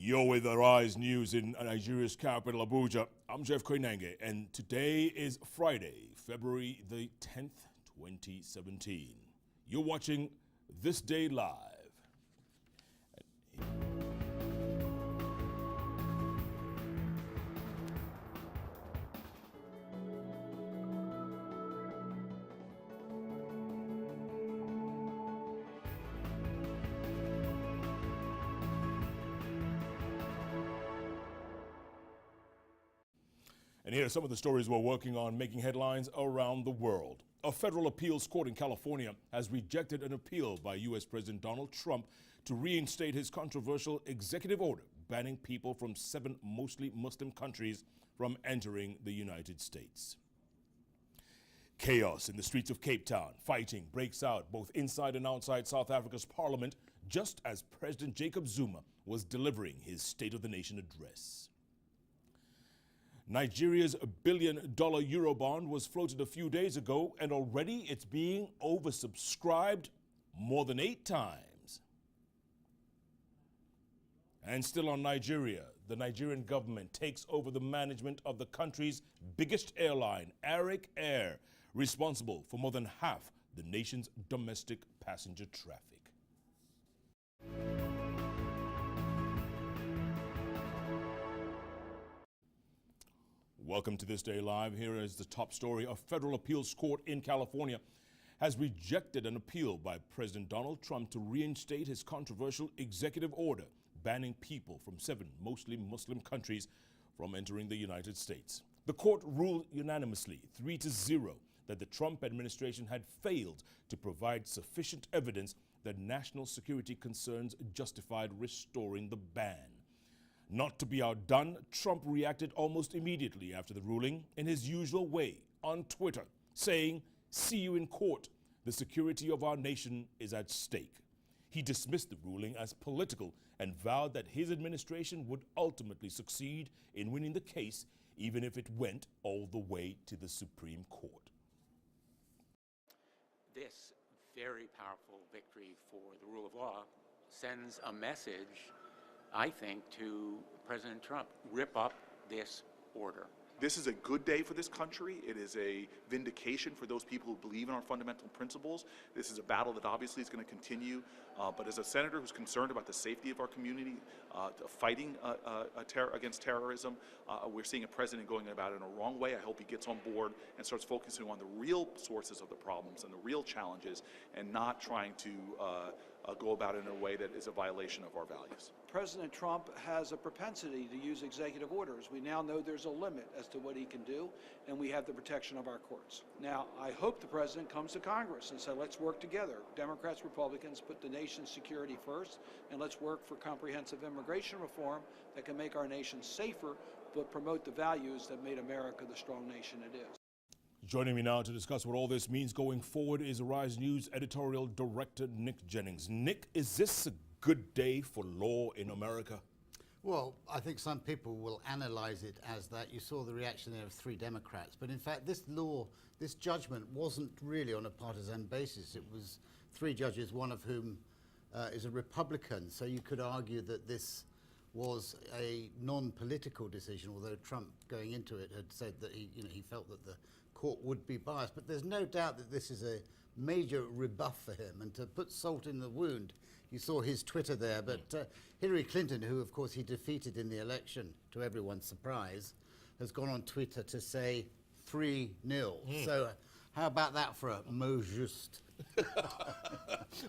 You're with the Rise News in Nigeria's capital, Abuja. I'm Jeff Koinange, and today is Friday, February the 10th, 2017. You're watching Thisday Live. And here are some of the stories we're working on making headlines around the world. A federal appeals court in California has rejected an appeal by U.S. President Donald Trump to reinstate his controversial executive order banning people from 7 mostly Muslim countries from entering the United States. Chaos in the streets of Cape Town. Fighting breaks out both inside and outside South Africa's parliament just as President Jacob Zuma was delivering his State of the Nation address. Nigeria's $1 billion Eurobond was floated a few days ago, and already it's being oversubscribed more than 8 times. And still on Nigeria, the Nigerian government takes over the management of the country's biggest airline, Arik Air, responsible for more than half the nation's domestic passenger traffic. Welcome to This Day Live. Here is the top story. A federal appeals court in California has rejected an appeal by President Donald Trump to reinstate his controversial executive order banning people from 7 mostly Muslim countries from entering the United States. The court ruled unanimously, 3-0, that the Trump administration had failed to provide sufficient evidence that national security concerns justified restoring the ban. Not to be outdone, Trump reacted almost immediately after the ruling in his usual way on Twitter, saying, "See you in court. The security of our nation is at stake." He dismissed the ruling as political and vowed that his administration would ultimately succeed in winning the case, even if it went all the way to the Supreme Court. This very powerful victory for the rule of law sends a message, I think, to President Trump: rip up this order. This is a good day for this country. It is a vindication for those people who believe in our fundamental principles. This is a battle that obviously is going to continue. But as a senator who's concerned about the safety of our community, fighting against terrorism, we're seeing a president going about it in a wrong way. I hope he gets on board and starts focusing on the real sources of the problems and the real challenges, and not trying to go about it in a way that is a violation of our values. President Trump has a propensity to use executive orders. We now know there's a limit as to what he can do, and we have the protection of our courts. Now, I hope the president comes to Congress and says, let's work together. Democrats, Republicans, put the nation's security first, and let's work for comprehensive immigration reform that can make our nation safer, but promote the values that made America the strong nation it is. Joining me now to discuss what all this means going forward is Rise News editorial director Nick Jennings. Nick, is this a good day for law in America? Well, I think some people will analyze it as that. You saw the reaction there of 3 Democrats. But in fact, this judgment wasn't really on a partisan basis. It was 3 judges, one of whom is a Republican. So you could argue that this was a non-political decision, although Trump, going into it, had said that he felt that the court would be biased. But there's no doubt that this is a major rebuff for him. And to put salt in the wound, you saw his Twitter there, but Hillary Clinton, who of course he defeated in the election, to everyone's surprise, has gone on Twitter to say 3-0. So how about that for a mot juste?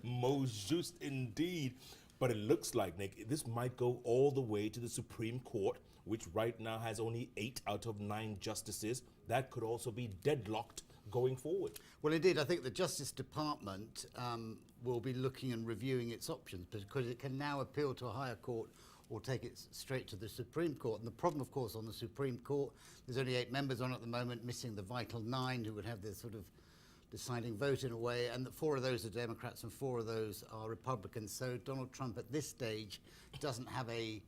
Mot juste indeed. But it looks like, Nick, this might go all the way to the Supreme Court, which right now has only 8 out of 9 justices. That could also be deadlocked going forward. Well, indeed, I think the Justice Department will be looking and reviewing its options, because it can now appeal to a higher court or take it straight to the Supreme Court. And the problem, of course, on the Supreme Court, there's only 8 members on at the moment, missing the vital 9 who would have this sort of deciding vote in a way, and that 4 of those are Democrats and 4 of those are Republicans. So Donald Trump at this stage doesn't have a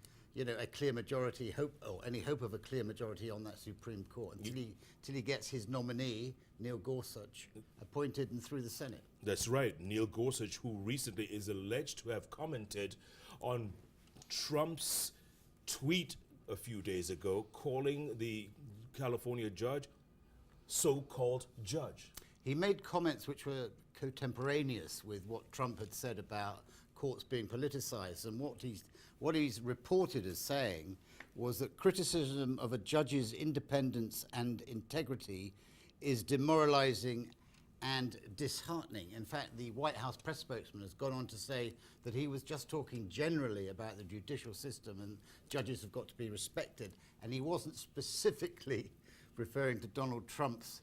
clear majority hope, or any hope of a clear majority on that Supreme Court until he gets his nominee, Neil Gorsuch, appointed and through the Senate. That's right, Neil Gorsuch, who recently is alleged to have commented on Trump's tweet a few days ago calling the California judge so-called judge. He made comments which were contemporaneous with what Trump had said about courts being politicized, and what he's reported as saying was that criticism of a judge's independence and integrity is demoralizing and disheartening. In fact, the White House press spokesman has gone on to say that he was just talking generally about the judicial system and judges have got to be respected, and he wasn't specifically referring to Donald Trump's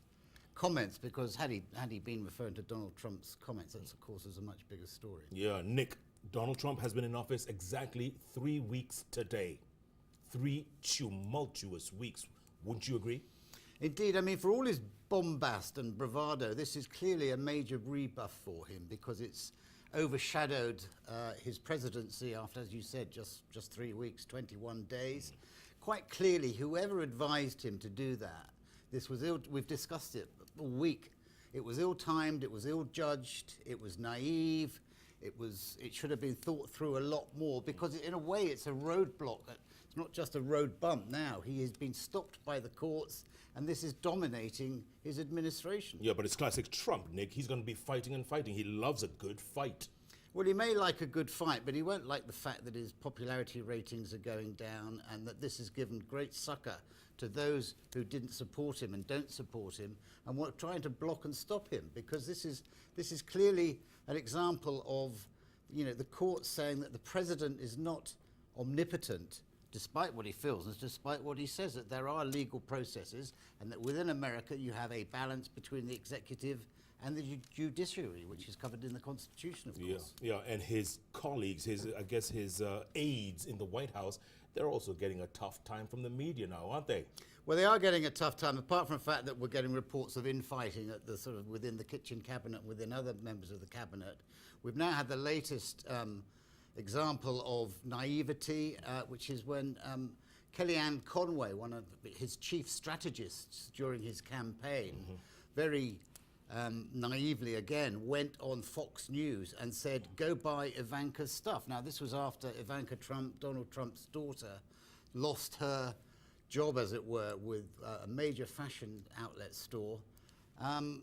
comments, because had he been referring to Donald Trump's comments, that of course is a much bigger story. Yeah, Nick, Donald Trump has been in office exactly 3 weeks today. 3 tumultuous weeks. Wouldn't you agree? Indeed, I mean, for all his bombast and bravado, this is clearly a major rebuff for him, because it's overshadowed his presidency after, as you said, just 3 weeks, 21 days. Quite clearly, whoever advised him to do that, this was we've discussed it all week. It was ill-timed, it was ill-judged, it was naive, it should have been thought through a lot more, because in a way it's a roadblock. It's not just a road bump now. He has been stopped by the courts, and this is dominating his administration. Yeah, but it's classic Trump, Nick. He's going to be fighting and fighting. He loves a good fight. Well, he may like a good fight, but he won't like the fact that his popularity ratings are going down, and that this has given great succor to those who didn't support him and don't support him and were trying to block and stop him, because this is clearly an example of, you know, the court saying that the president is not omnipotent, despite what he feels and despite what he says, that there are legal processes, and that within America you have a balance between the executive and the judiciary, which is covered in the Constitution, of course. Yeah, and his colleagues, his aides in the White House, they're also getting a tough time from the media now, aren't they? Well, they are getting a tough time, apart from the fact that we're getting reports of infighting at the sort of within the kitchen cabinet, within other members of the cabinet. We've now had the latest example of naivety, which is when Kellyanne Conway, one of his chief strategists during his campaign, very naively again went on Fox News and said, go buy Ivanka's stuff. Now, this was after Ivanka Trump, Donald Trump's daughter, lost her job, as it were, with a major fashion outlet store. And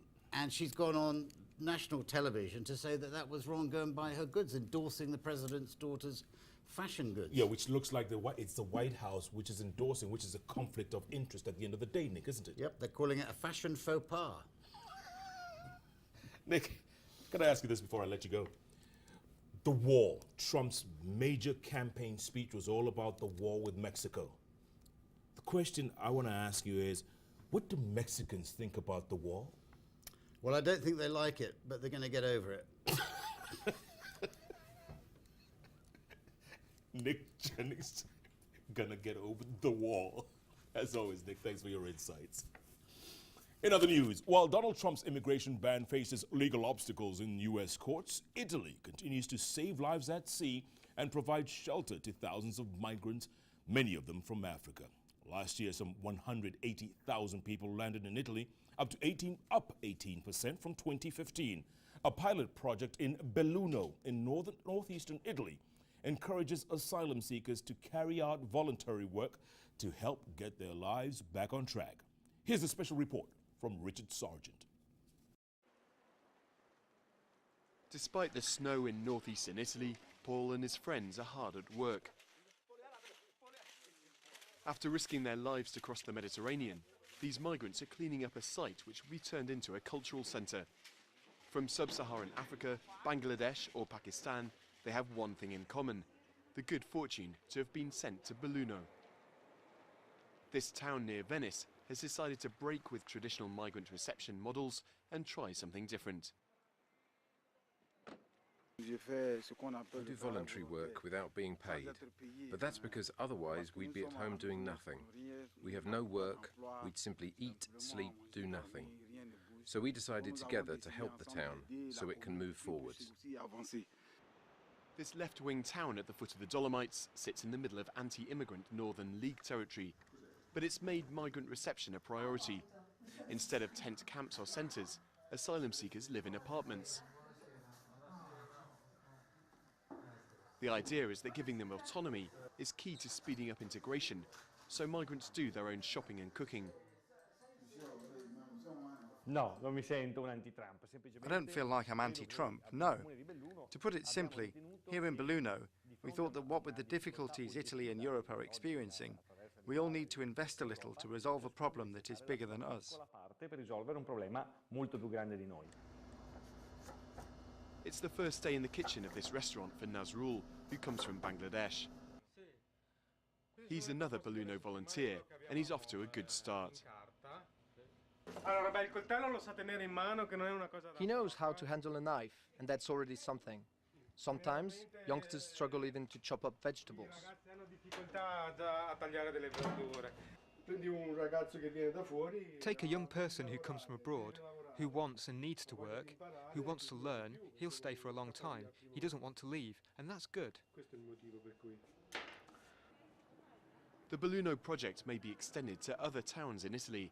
she's gone on national television to say that that was wrong, go and buy her goods, endorsing the president's daughter's fashion goods. Yeah, which looks like it's the White House which is endorsing, which is a conflict of interest at the end of the day, Nick, isn't it? Yep, they're calling it a fashion faux pas. Nick, can I ask you this before I let you go? The wall. Trump's major campaign speech was all about the war with Mexico. The question I want to ask you is, what do Mexicans think about the wall? Well, I don't think they like it, but they're going to get over it. Nick Jennings gonna get over the wall. As always, Nick, thanks for your insights. In other news, while Donald Trump's immigration ban faces legal obstacles in U.S. courts, Italy continues to save lives at sea and provide shelter to thousands of migrants, many of them from Africa. Last year, some 180,000 people landed in Italy, up 18% from 2015. A pilot project in Belluno in northeastern Italy encourages asylum seekers to carry out voluntary work to help get their lives back on track. Here's a special report from Richard Sargent. Despite the snow in northeastern Italy, Paul and his friends are hard at work. After risking their lives to cross the Mediterranean, these migrants are cleaning up a site which will be turned into a cultural centre. From sub-Saharan Africa, Bangladesh or Pakistan, they have one thing in common: the good fortune to have been sent to Belluno. This town near Venice has decided to break with traditional migrant reception models and try something different. I do voluntary work without being paid, but that's because otherwise we'd be at home doing nothing. We have no work, we'd simply eat, sleep, do nothing. So we decided together to help the town so it can move forwards. This left-wing town at the foot of the Dolomites sits in the middle of anti-immigrant Northern League territory, but it's made migrant reception a priority. Instead of tent camps or centres, asylum seekers live in apartments. The idea is that giving them autonomy is key to speeding up integration, so migrants do their own shopping and cooking. I don't feel like I'm anti-Trump, no. To put it simply, here in Belluno, we thought that what with the difficulties Italy and Europe are experiencing, we all need to invest a little to resolve a problem that is bigger than us. It's the first day in the kitchen of this restaurant for Nazrul, who comes from Bangladesh. He's another Belluno volunteer, and he's off to a good start. He knows how to handle a knife, and that's already something. Sometimes, youngsters struggle even to chop up vegetables. Take a young person who comes from abroad, who wants and needs to work, who wants to learn. He'll stay for a long time. He doesn't want to leave, and that's good. The Belluno project may be extended to other towns in Italy.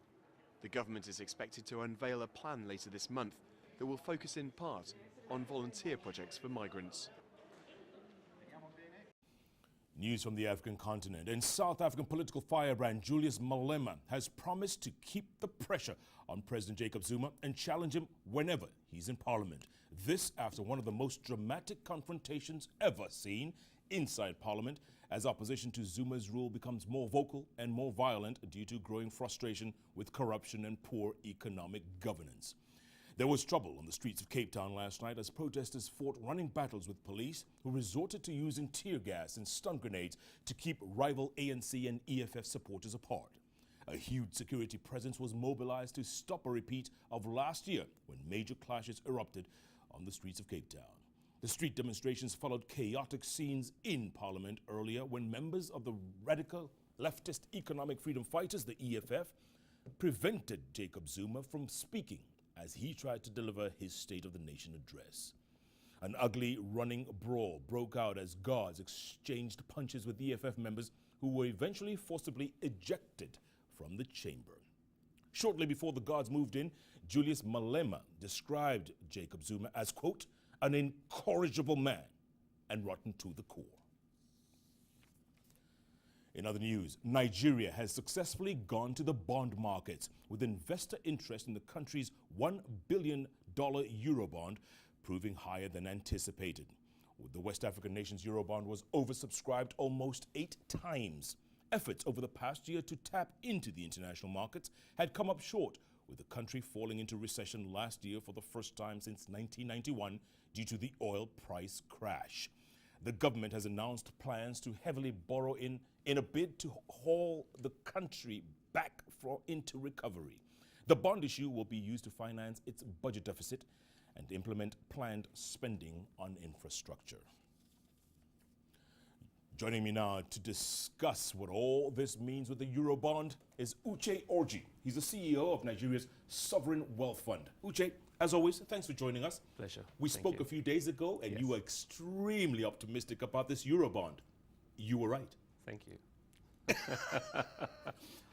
The government is expected to unveil a plan later this month that will focus in part on volunteer projects for migrants. News from the African continent. In South African political firebrand Julius Malema has promised to keep the pressure on President Jacob Zuma and challenge him whenever he's in parliament. This after one of the most dramatic confrontations ever seen inside parliament as opposition to Zuma's rule becomes more vocal and more violent due to growing frustration with corruption and poor economic governance. There was trouble on the streets of Cape Town last night as protesters fought running battles with police who resorted to using tear gas and stun grenades to keep rival ANC and EFF supporters apart. A huge security presence was mobilized to stop a repeat of last year when major clashes erupted on the streets of Cape Town. The street demonstrations followed chaotic scenes in Parliament earlier when members of the radical leftist economic freedom fighters, the EFF, prevented Jacob Zuma from speaking as he tried to deliver his State of the Nation address. An ugly running brawl broke out as guards exchanged punches with EFF members who were eventually forcibly ejected from the chamber. Shortly before the guards moved in, Julius Malema described Jacob Zuma as, quote, an incorrigible man and rotten to the core. In other news, Nigeria has successfully gone to the bond markets with investor interest in the country's $1 billion Eurobond proving higher than anticipated. The West African nation's Eurobond was oversubscribed almost 8 times. Efforts over the past year to tap into the international markets had come up short, with the country falling into recession last year for the first time since 1991 due to the oil price crash. The government has announced plans to heavily borrow in a bid to haul the country back into recovery. The bond issue will be used to finance its budget deficit and implement planned spending on infrastructure. Joining me now to discuss what all this means with the Eurobond is Uche Orji. He's the CEO of Nigeria's Sovereign Wealth Fund. Uche, as always, thanks for joining us. Pleasure. We spoke a few days ago and Yes. you were extremely optimistic about this Eurobond. You were right. Thank you.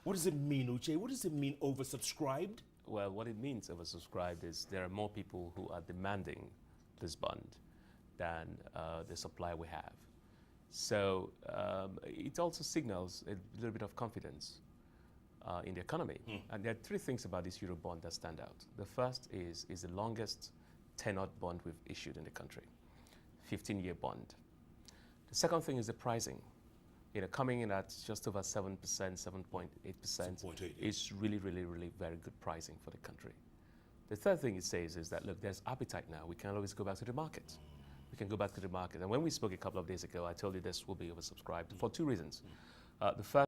What does it mean, Uche? What does it mean oversubscribed? Well, what it means oversubscribed is there are more people who are demanding this bond than the supply we have. So it also signals a little bit of confidence in the economy. And there are 3 things about this Eurobond that stand out. The first is the longest tenured bond we've issued in the country, 15-year bond. The second thing is the pricing. Coming in at just over 7%, 7.8%, is really, really, really very good pricing for the country. The third thing it says is that, look, there's appetite now. We can always go back to the market. We can go back to the market. And when we spoke a couple of days ago, I told you this will be oversubscribed for 2 reasons. The first